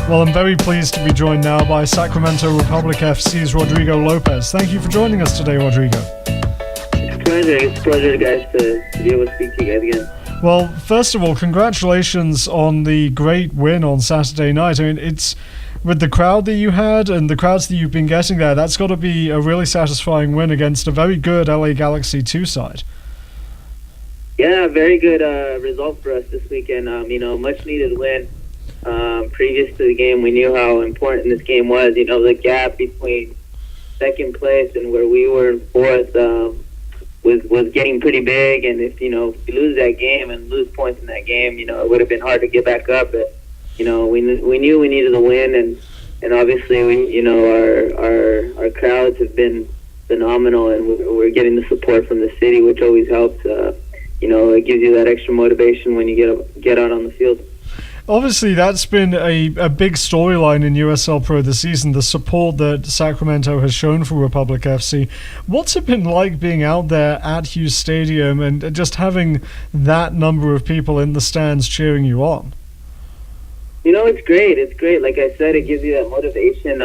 Well, I'm very pleased to be joined now by Sacramento Republic FC's Rodrigo Lopez. Thank you for joining us today, Rodrigo. It's a pleasure, guys, to be able to speak to you guys again. Well, first of all, congratulations on the great win on Saturday night. I mean, it's with the crowd that you had and the crowds that you've been getting there, that's got to be a really satisfying win against a very good LA Galaxy 2 side. Yeah, very good result for us this weekend. Much needed win. Previous to the game, we knew how important this game was. The gap between second place and where we were in fourth was getting pretty big. And if you lose that game and lose points in that game, it would have been hard to get back up. But we knew we needed a win, and obviously our crowds have been phenomenal, and we're getting the support from the city, which always helps. It gives you that extra motivation when you get out on the field. Obviously, that's been a big storyline in USL Pro this season, the support that Sacramento has shown for Republic FC. What's it been like being out there at Hughes Stadium and just having that number of people in the stands cheering you on? It's great. It's great. Like I said, it gives you that motivation.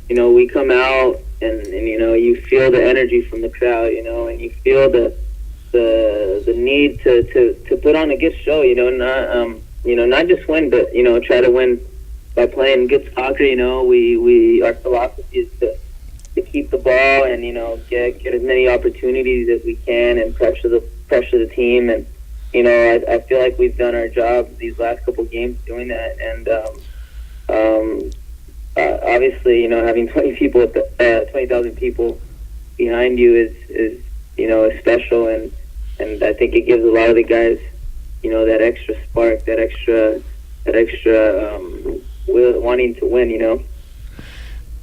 We come out and you feel the energy from the crowd, and you feel the need to put on a good show, not just win, but try to win by playing good soccer. Our philosophy is to keep the ball and get as many opportunities as we can and pressure the team. And I feel like we've done our job these last couple games doing that. And obviously, having 20,000 people behind you is special, and I think it gives a lot of the guys that extra spark, that extra wanting to win,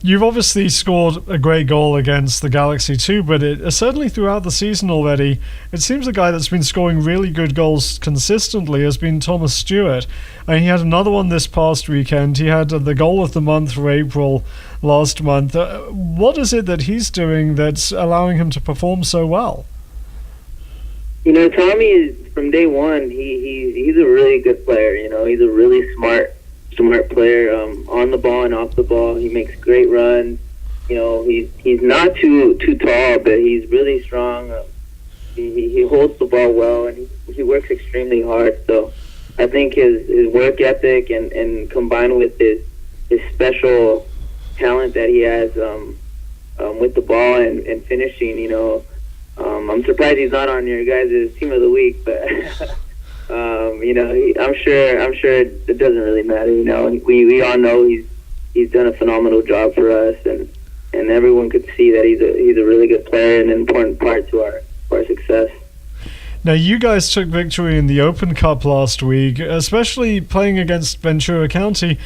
You've obviously scored a great goal against the Galaxy too, but certainly throughout the season already, it seems the guy that's been scoring really good goals consistently has been Thomas Stewart. And he had another one this past weekend. He had the goal of the month for April last month. What is it that he's doing that's allowing him to perform so well? Tommy is, from day one, he's a really good player. He's a really smart player on the ball and off the ball. He makes great runs. He's not too tall, but he's really strong. He holds the ball well, and he works extremely hard. So I think his work ethic and combined with his special talent that he has with the ball and finishing, I'm surprised he's not on your guys' team of the week, but I'm sure it doesn't really matter. We all know he's done a phenomenal job for us, and everyone could see that he's a really good player and an important part to our success. Now, you guys took victory in the Open Cup last week, especially playing against Ventura County.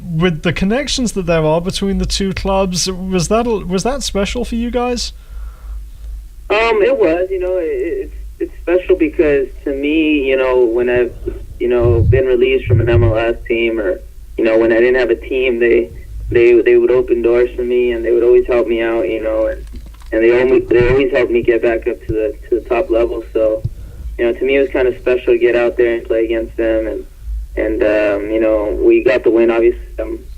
With the connections that there are between the two clubs, was that special for you guys? It was, it's special because to me, when I've, been released from an MLS team, or, when I didn't have a team, they would open doors for me, and they would always help me out, and they always helped me get back up to the top level. So, to me, it was kind of special to get out there and play against them, and we got the win. Obviously,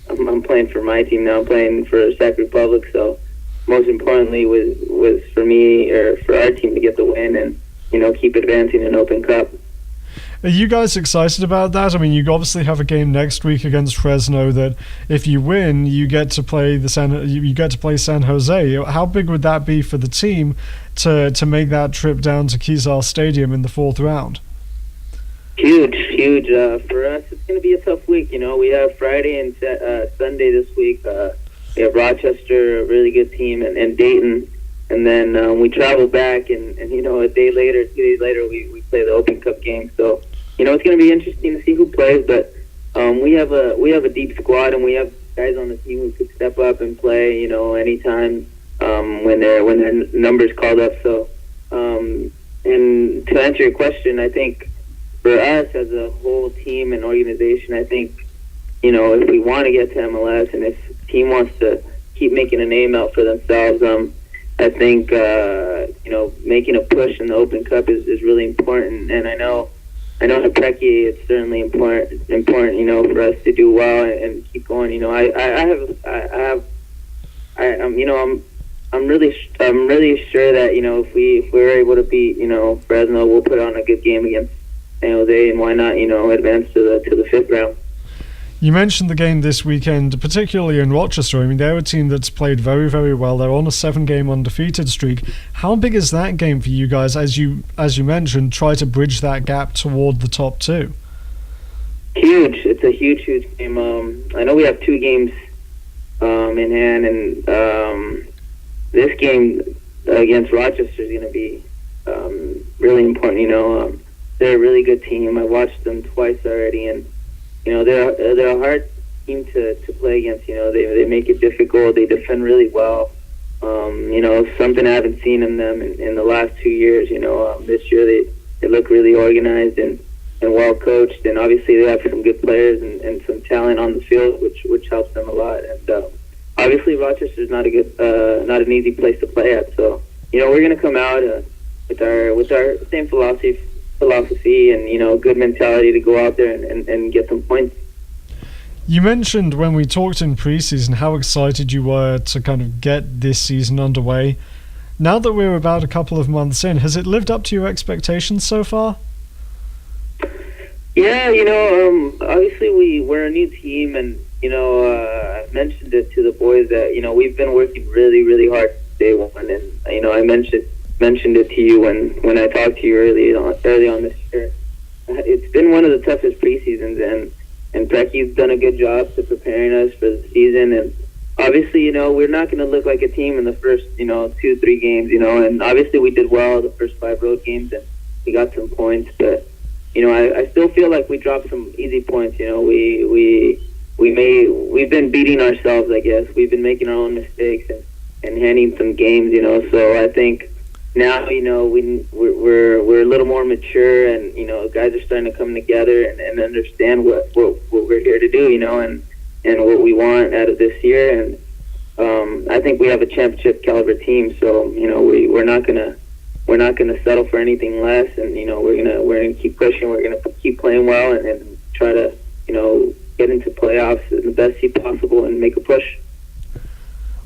I'm playing for my team now. I'm playing for Sac Republic, so most importantly was for me, or for our team, to get the win and keep advancing in Open Cup. Are you guys excited about that? I mean, you obviously have a game next week against Fresno that, if you win, you get to play San Jose. How big would that be for the team to make that trip down to Kezar Stadium in the fourth round? Huge. For us, it's going to be a tough week. We have Friday and Sunday this week. We have Rochester, a really good team, and Dayton. And then we travel back, and a day later, 2 days later, we play the Open Cup game. So, it's going to be interesting to see who plays. But we have a deep squad, and we have guys on the team who could step up and play, anytime when their number's called up. So, and to answer your question, I think for us as a whole team and organization, I think, if we want to get to MLS, and if the team wants to keep making a name out for themselves, I think, making a push in the Open Cup is really important. And I know, I know at Preki it's certainly important, you know, for us to do well and keep going. You know, I'm really sure that, you know, if we're able to beat, you know, Fresno, we'll put on a good game against San Jose, and why not, you know, advance to the fifth round. You mentioned the game this weekend, particularly in Rochester. I mean, they're a team that's played very, very well. They're on a 7-game undefeated streak. How big is that game for you guys, as you mentioned, try to bridge that gap toward the top two? Huge. It's a huge game. I know we have 2 games in hand, and this game against Rochester is going to be really important. You know, they're a really good team. I watched them twice already, and you know, they're a hard team to play against. You know, they make it difficult. They defend really well. You know, something I haven't seen in them in the last 2 years. You know, this year they look really organized and well coached, and obviously they have some good players and some talent on the field, which helps them a lot. And obviously Rochester's not an easy place to play at. So, you know, we're gonna come out with our same philosophy and, you know, good mentality to go out there and get some points. You mentioned when we talked in preseason how excited you were to kind of get this season underway. Now that we're about a couple of months in, has it lived up to your expectations so far? Yeah, you know, obviously we're a new team, and you know, I mentioned it to the boys that, you know, we've been working really, really hard day one, and you know, I mentioned it to you when I talked to you early on this year. It's been one of the toughest preseasons, and Preki's done a good job to preparing us for the season. And obviously, you know, we're not going to look like a team in the first, you know, 2-3 games, you know, and obviously we did well the first 5 road games and we got some points, but you know, I still feel like we dropped some easy points. You know, we've been beating ourselves, I guess. We've been making our own mistakes and handing some games, you know. So I think now, you know, we're a little more mature, and you know, guys are starting to come together and understand what we're here to do, you know, and what we want out of this year. And I think we have a championship caliber team. So you know, we're not gonna settle for anything less, and you know, we're gonna keep pushing. We're gonna keep playing well and try to, you know, get into playoffs in the best seat possible and make a push.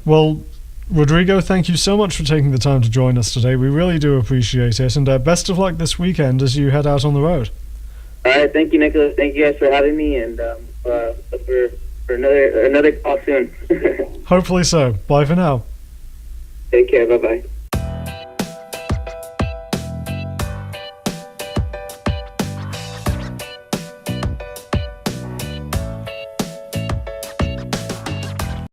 Well, Rodrigo, thank you so much for taking the time to join us today. We really do appreciate it, and best of luck this weekend as you head out on the road. All right, thank you, Nicholas. Thank you guys for having me, and look for another call soon. Hopefully so. Bye for now. Take care. Bye-bye.